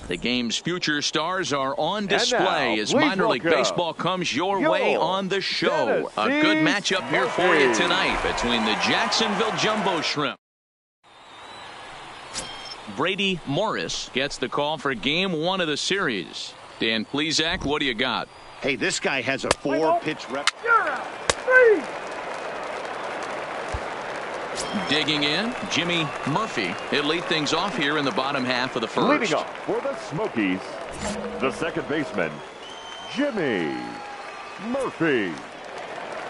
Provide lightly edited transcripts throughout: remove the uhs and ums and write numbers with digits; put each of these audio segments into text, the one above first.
The game's future stars are on display as minor league baseball comes your way on the show. A good matchup here for you tonight between the Jacksonville Jumbo Shrimp. Brady Morris gets the call for game one of the series. Dan Plesac, what do you got? Hey, this guy has a 4-pitch rep. Digging in, Jimmy Murphy. He'll lead things off here in the bottom half of the first. Leading off for the Smokies, the second baseman, Jimmy Murphy.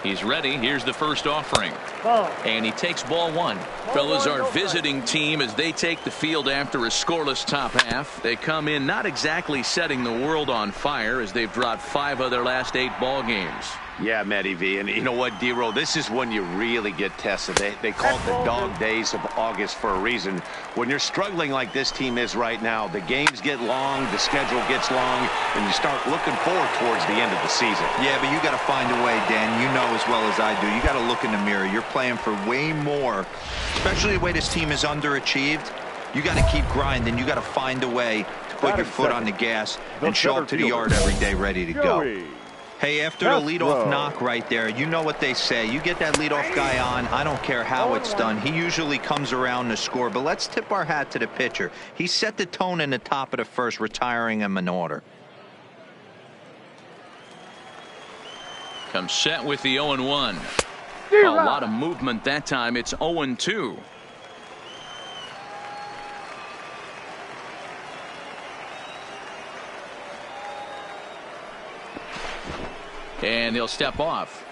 He's ready. Here's the first offering. And he takes ball one. Fellas, our visiting team as they take the field after a scoreless top half. They come in not exactly setting the world on fire as they've dropped 5 of their last 8 ball games. Yeah, Matty V. And you know what, D-Roll? This is when you really get tested. They call it the dog days of August for a reason. When you're struggling like this team is right now, the games get long, the schedule gets long, and you start looking forward towards the end of the season. Yeah, but you got to find a way, Dan. You know as well as I do. You got to look in the mirror. You're playing for way more, especially the way this team is underachieved. You got to keep grinding. You got to find a way to put your foot on the gas and show up to the yard every day ready to go. Hey, after the leadoff knock right there, you know what they say. You get that leadoff guy on, I don't care how it's done. He usually comes around to score. But let's tip our hat to the pitcher. He set the tone in the top of the first, retiring him in order. Comes set with the 0-1. A lot of movement that time. It's 0-2. And he'll step off.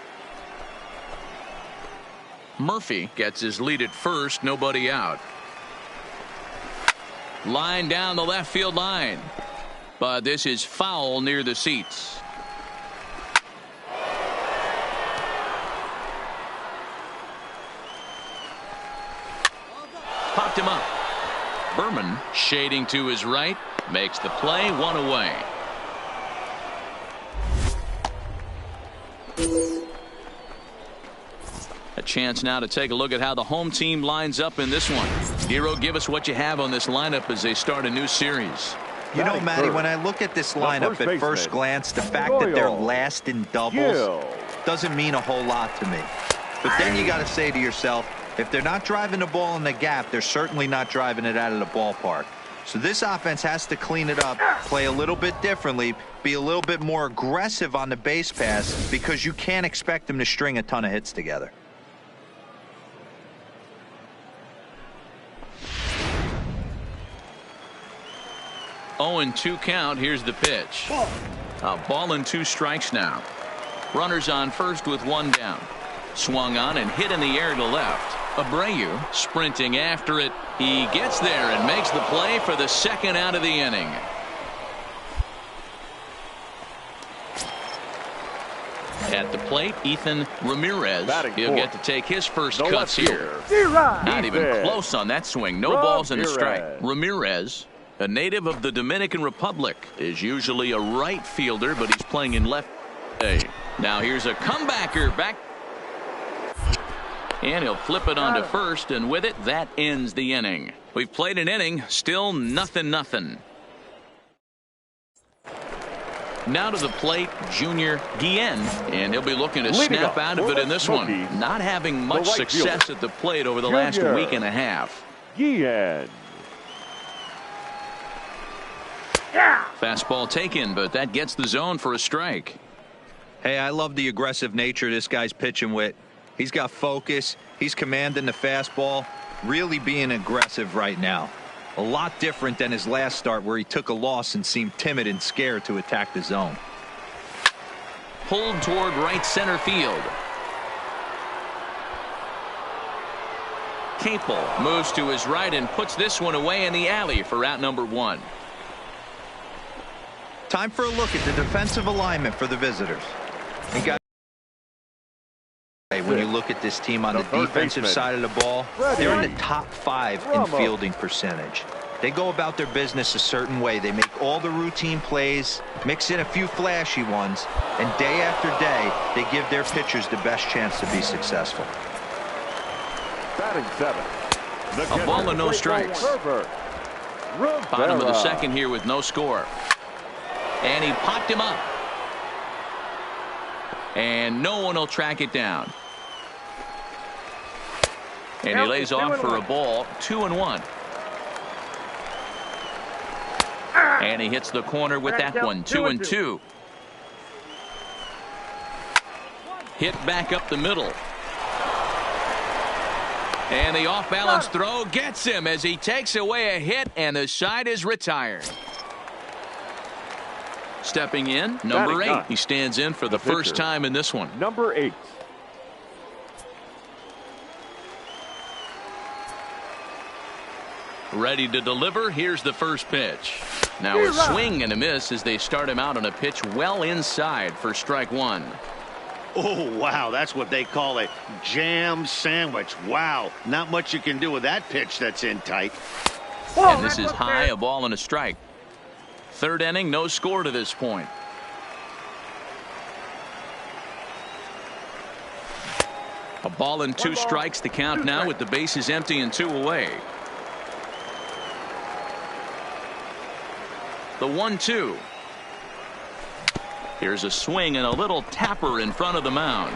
Murphy gets his lead at first, nobody out. Line down the left field line. But this is foul near the seats. Popped him up. Berman shading to his right. Makes the play, 1 away. A chance now to take a look at how the home team lines up in this one. Hero, give us what you have on this lineup as they start a new series. You know, Matty, when I look at this lineup at first glance, the fact that they're last in doubles doesn't mean a whole lot to me. But then you got to say to yourself, if they're not driving the ball in the gap, they're certainly not driving it out of the ballpark. So this offense has to clean it up, play a little bit differently, be a little bit more aggressive on the base pass, because you can't expect them to string a ton of hits together. Oh, and 2 count. Here's the pitch. A ball and 2 strikes now. Runners on first with 1 down. Swung on and hit in the air to left. Abreu sprinting after it. He gets there and makes the play for the 2nd out of the inning. At the plate, Ethan Ramirez. He'll get to take his first cuts here. Not even close on that swing. No balls and a strike. Ramirez, a native of the Dominican Republic, is usually a right fielder, but he's playing in left. Now here's a comebacker back. And he'll flip it onto first, and with it, that ends the inning. We've played an inning, still 0-0. Now to the plate, Junior Guillen, and he'll be looking to snap out of it in this one. Not having much success at the plate over the last week and a half. Guillen. Fastball taken, but that gets the zone for a strike. Hey, I love the aggressive nature this guy's pitching with. He's got focus. He's commanding the fastball, really being aggressive right now. A lot different than his last start where he took a loss and seemed timid and scared to attack the zone. Pulled toward right center field. Capel moves to his right and puts this one away in the alley for out number 1. Time for a look at the defensive alignment for the visitors. When you look at this team on the defensive side of the ball, they're in the top 5 in fielding percentage. They go about their business a certain way. They make all the routine plays, mix in a few flashy ones, and day after day, they give their pitchers the best chance to be successful. Batting 7. A ball and no strikes. Bottom of the 2nd here with no score. And he popped him up. And no one will track it down. And he lays off for a ball. 2-1. And he hits the corner with that one. 2-2. Hit back up the middle. And the off-balance throw gets him as he takes away a hit, and the side is retired. Stepping in, number 8. He stands in for the first time in this one. Number 8. Ready to deliver. Here's the first pitch. Now a swing and a miss as they start him out on a pitch well inside for strike 1. Oh, wow. That's what they call a jam sandwich. Wow. Not much you can do with that pitch that's in tight. And this is high, a ball and a strike. 3rd inning, no score to this point. A ball and 2 strikes, the count now with the bases empty and 2 away. The 1-2. Here's a swing and a little tapper in front of the mound.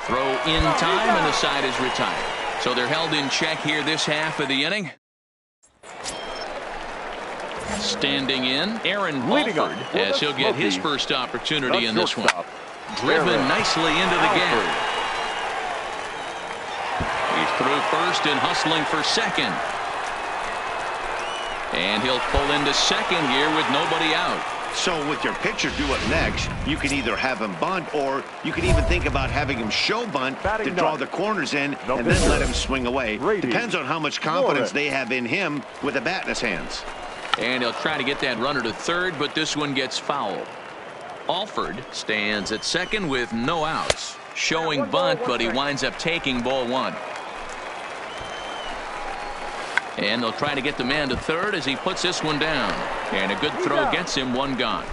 Throw in time, and the side is retired. So they're held in check here this half of the inning. Standing in, Aaron Alford, as he'll get his first opportunity in this one. Driven nicely into the gap. He's through first and hustling for second. And he'll pull into second here with nobody out. So with your pitcher due up next, you can either have him bunt, or you can even think about having him show bunt to draw the corners in and then let him swing away. Depends on how much confidence they have in him with a bat in his hands. And he'll try to get that runner to third, but this one gets fouled. Alford stands at second with no outs. Showing bunt, but he winds up taking ball 1. And they'll try to get the man to third as he puts this one down. And a good throw gets him 1 gone.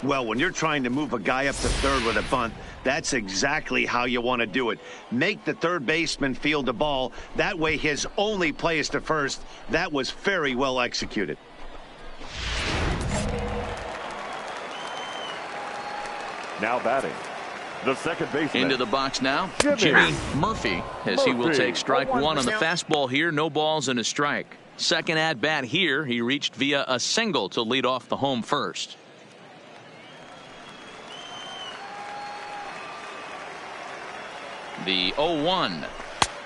Well, when you're trying to move a guy up to third with a bunt, that's exactly how you want to do it. Make the third baseman field the ball. That way his only play is to first. That was very well executed. Now batting, the second baseman. Into the box now, Jimmy Murphy, as he will take strike one on the fastball here. No balls and a strike. Second at bat here, he reached via a single to lead off the home first. The 0-1.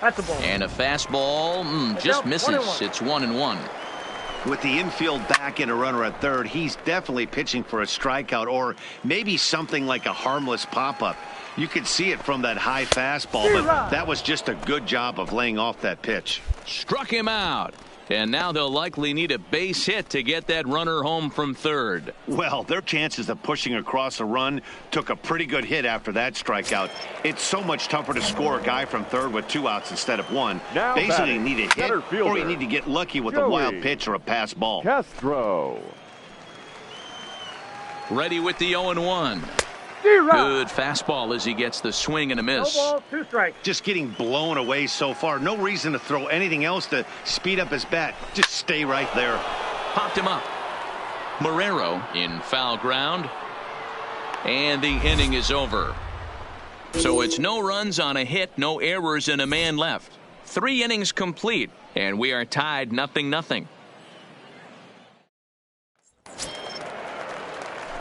That's a ball. And a fastball just misses. It's 1-1. With the infield back and a runner at third, he's definitely pitching for a strikeout or maybe something like a harmless pop-up. You could see it from that high fastball, but that was just a good job of laying off that pitch. Struck him out. And now they'll likely need a base hit to get that runner home from third. Well, their chances of pushing across a run took a pretty good hit after that strikeout. It's so much tougher to score a guy from third with 2 outs instead of 1. Now basically, you need a hit fielder, or you need to get lucky with a wild pitch or a pass ball. Castro. Ready with the 0-1. Good fastball as he gets the swing and a miss. No ball, 2 strikes. Just getting blown away so far. No reason to throw anything else to speed up his bat. Just stay right there. Popped him up. Marrero in foul ground. And the inning is over. So it's no runs on a hit, no errors, and a man left. 3 innings complete, and we are tied 0-0.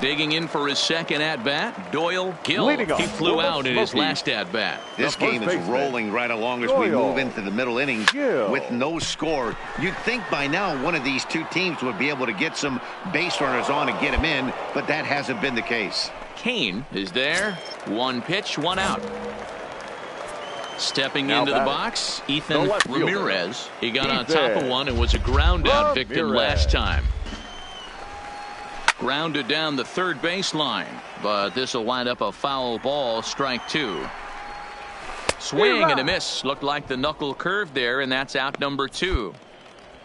Digging in for his second at-bat, Doyle Gill. He flew out in his last at-bat. This game is rolling right along as we move into the middle innings with no score. You'd think by now one of these two teams would be able to get some base runners on and get them in, but that hasn't been the case. Kane is there. 1 pitch, 1 out. Stepping into the box, Ethan Ramirez. He got on top of one and was a ground-out victim last time. Grounded down the third baseline, but this will wind up a foul ball, strike 2. Swing and a miss. Looked like the knuckle curve there, and that's out number 2.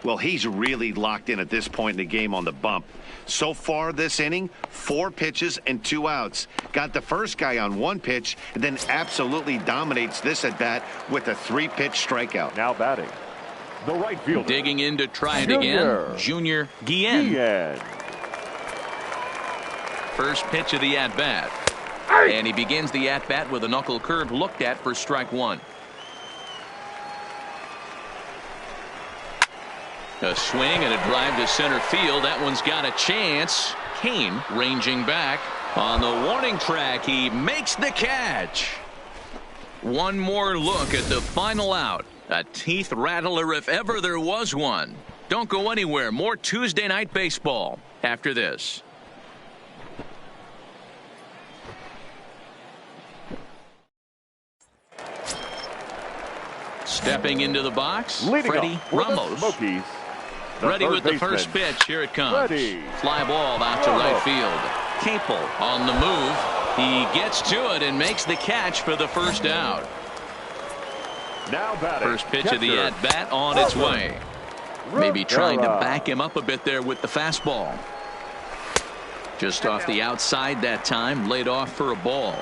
Well, he's really locked in at this point in the game on the bump. So far this inning, 4 pitches and 2 outs. Got the first guy on 1 pitch, and then absolutely dominates this at bat with a 3-pitch strikeout. Now batting, the right fielder. Digging in to try it again, Junior Guillen. First pitch of the at-bat. And he begins the at-bat with a knuckle curve looked at for strike 1. A swing and a drive to center field. That one's got a chance. Kane ranging back. On the warning track, he makes the catch. One more look at the final out. A teeth rattler if ever there was one. Don't go anywhere. More Tuesday Night Baseball after this. Stepping into the box, Freddie Ramos. Ready with the first pitch. Here it comes. Fly ball out to right field. Capel on the move. He gets to it and makes the catch for the first out. Now batting, first pitch of the at-bat on its way. Maybe trying to back him up a bit there with the fastball. Just off the outside that time, laid off for a ball.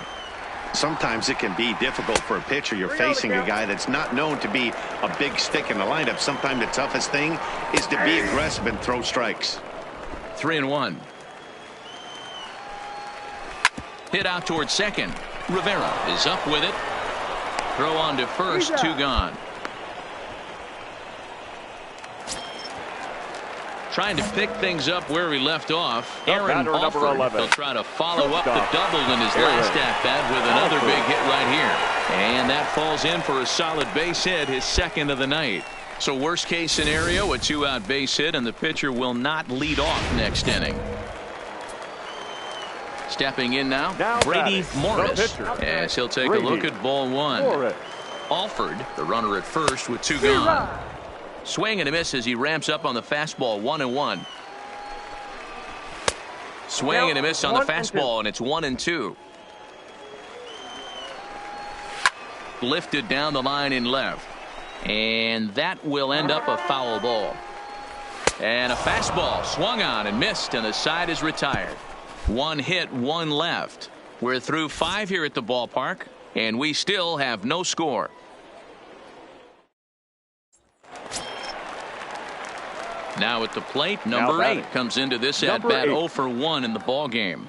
Sometimes it can be difficult for a pitcher. You're facing a guy that's not known to be a big stick in the lineup. Sometimes the toughest thing is to be aggressive and throw strikes. 3-1. Hit out towards second. Rivera is up with it. Throw on to first, 2 gone. Trying to pick things up where he left off. Aaron Alford will try to follow up the double in his last at-bat with another big hit right here. And that falls in for a solid base hit, his second of the night. So worst case scenario, a 2-out base hit, and the pitcher will not lead off next inning. Stepping in now, Brady Morris, as he'll take a look at ball 1. Alford, the runner at first with 2 gone. Swing and a miss as he ramps up on the fastball. 1-1. Swing and a miss on the fastball, and it's 1-2. Lifted down the line in left, and that will end up a foul ball. And a fastball swung on and missed, and the side is retired. One hit, one left. We're through 5 here at the ballpark, and we still have no score. Now at the plate, number 8 comes into this at-bat 0 for 1 in the ball game.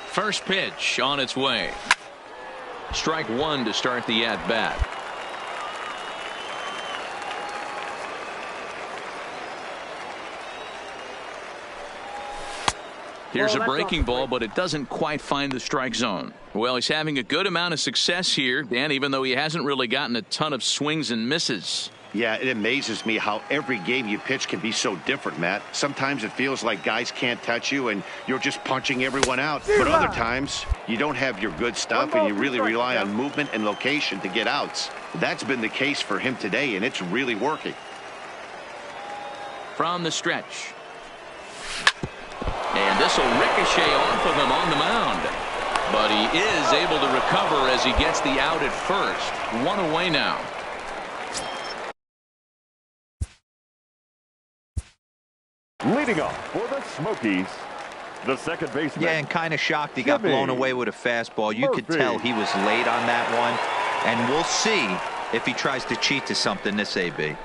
First pitch on its way. Strike 1 to start the at-bat. Here's a breaking ball, but it doesn't quite find the strike zone. Well, he's having a good amount of success here, Dan, even though he hasn't really gotten a ton of swings and misses. Yeah, it amazes me how every game you pitch can be so different, Matt. Sometimes it feels like guys can't touch you and you're just punching everyone out. But other times, you don't have your good stuff and you really rely on movement and location to get outs. That's been the case for him today, and it's really working. From the stretch. And this will ricochet off of him on the mound. But he is able to recover as he gets the out at first. 1 away now. Leading off for the Smokies, the second baseman. Yeah, and kind of shocked he got blown away with a fastball. You could tell he was late on that one. And we'll see if he tries to cheat to something this AB.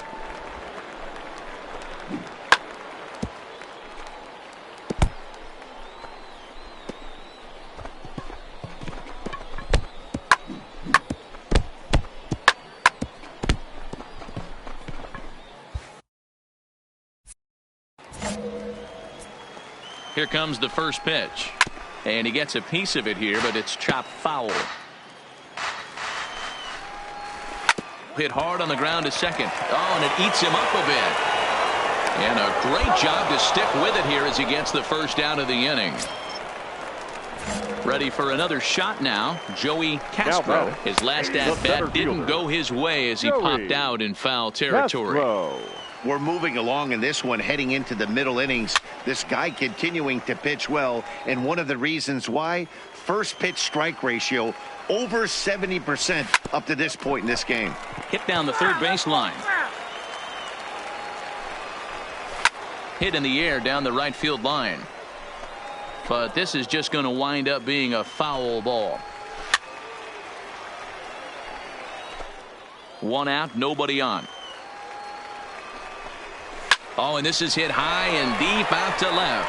Here comes the first pitch. And he gets a piece of it here, but it's chopped foul. Hit hard on the ground to second. Oh, and it eats him up a bit. And a great job to stick with it here as he gets the first out of the inning. Ready for another shot now. Joey Castro. His last at-bat didn't go his way as he popped out in foul territory. We're moving along in this one, heading into the middle innings. This guy continuing to pitch well, and one of the reasons why, first pitch strike ratio over 70% up to this point in this game. Hit down the third baseline. Hit in the air down the right field line. But this is just going to wind up being a foul ball. 1 out, nobody on. Oh, and this is hit high and deep out to left.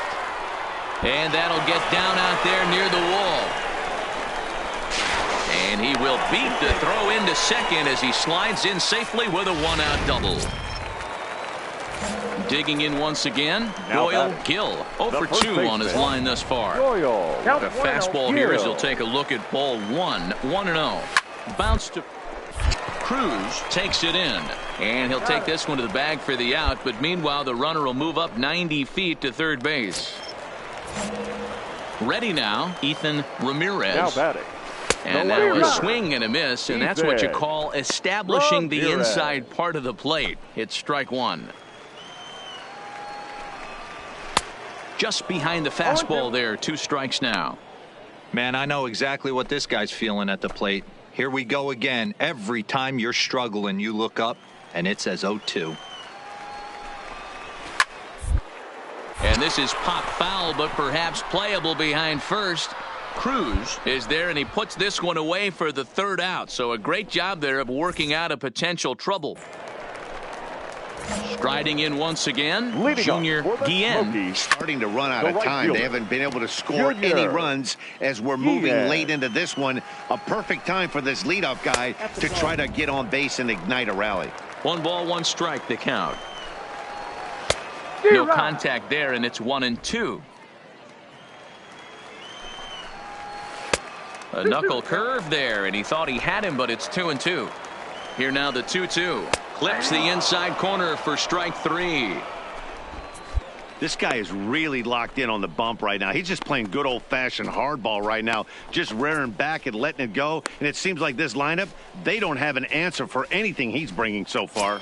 And that'll get down out there near the wall. And he will beat the throw into second as he slides in safely with a 1-out double. Digging in once again, Doyle Gill. 0 for 2 on his line thus far. The fastball here as he'll take a look at ball 1. 1-0. Bounce to Cruz, takes it in. And he'll take this one to the bag for the out. But meanwhile, the runner will move up 90 feet to third base. Ready now, Ethan Ramirez. Now batting. And now a swing and a miss, and that's what you call establishing the inside part of the plate. It's strike 1. Just behind the fastball there, 2 strikes now. Man, I know exactly what this guy's feeling at the plate. Here we go again. Every time you're struggling, you look up, and it says 0-2. And this is pop foul, but perhaps playable behind first. Cruz is there, and he puts this one away for the 3rd out. So a great job there of working out a potential trouble. Striding in once again, Junior Guillen. Starting to run out of time. They haven't been able to score any runs as we're moving late into this one. A perfect time for this leadoff guy to try to get on base and ignite a rally. 1 ball, 1 strike, the count. No contact there, and it's 1-2. A knuckle curve there, and he thought he had him, but it's 2-2. Here now the 2-2. Clips the inside corner for strike 3. This guy is really locked in on the bump right now. He's just playing good old-fashioned hardball right now, just rearing back and letting it go. And it seems like this lineup, they don't have an answer for anything he's bringing so far.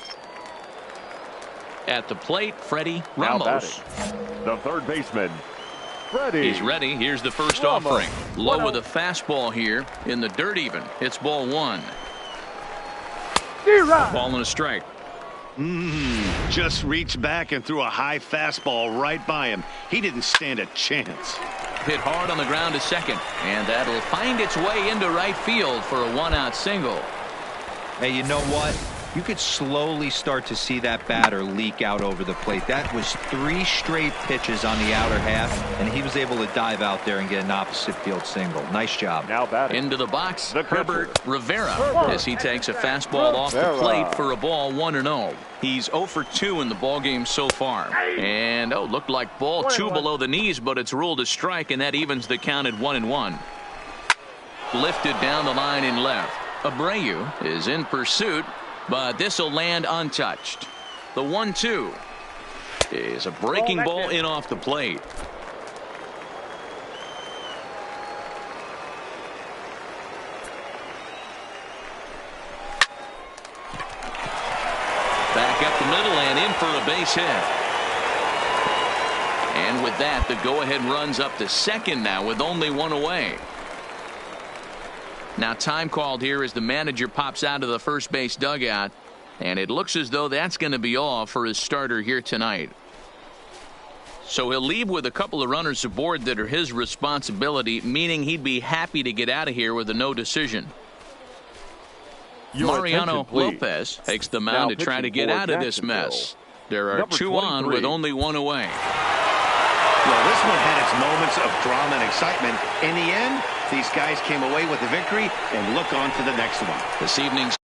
At the plate, Freddie Ramos. The third baseman, Freddie. He's ready. Here's the first offering. Low with a fastball here in the dirt even. It's ball 1. Ball and a strike. Just reached back and threw a high fastball right by him. He didn't stand a chance. Hit hard on the ground to second, and that'll find its way into right field for a one-out single. Hey, you know what? You could slowly start to see that batter leak out over the plate. That was 3 straight pitches on the outer half, and he was able to dive out there and get an opposite field single. Nice job. Now batting. Into the box, The Herbert Rivera, as he takes a fastball off the plate for a ball 1-0. He's 0 for 2 in the ballgame so far. And, looked like ball 2 below the knees, but it's ruled a strike, and that evens the count at 1-1. Lifted down the line in left. Abreu is in pursuit, but this will land untouched. The 1-2 is a breaking ball in off the plate. Back up the middle and in for a base hit. And with that, the go-ahead runs up to second now with only 1 away. Now time called here as the manager pops out of the first base dugout, and it looks as though that's going to be all for his starter here tonight. So he'll leave with a couple of runners aboard that are his responsibility, meaning he'd be happy to get out of here with a no decision. Mariano Lopez takes the mound to try to get out of this mess. There are 2 on with only 1 away. Well, this one had its moments of drama and excitement. In the end, these guys came away with the victory and look on to the next one. This evening's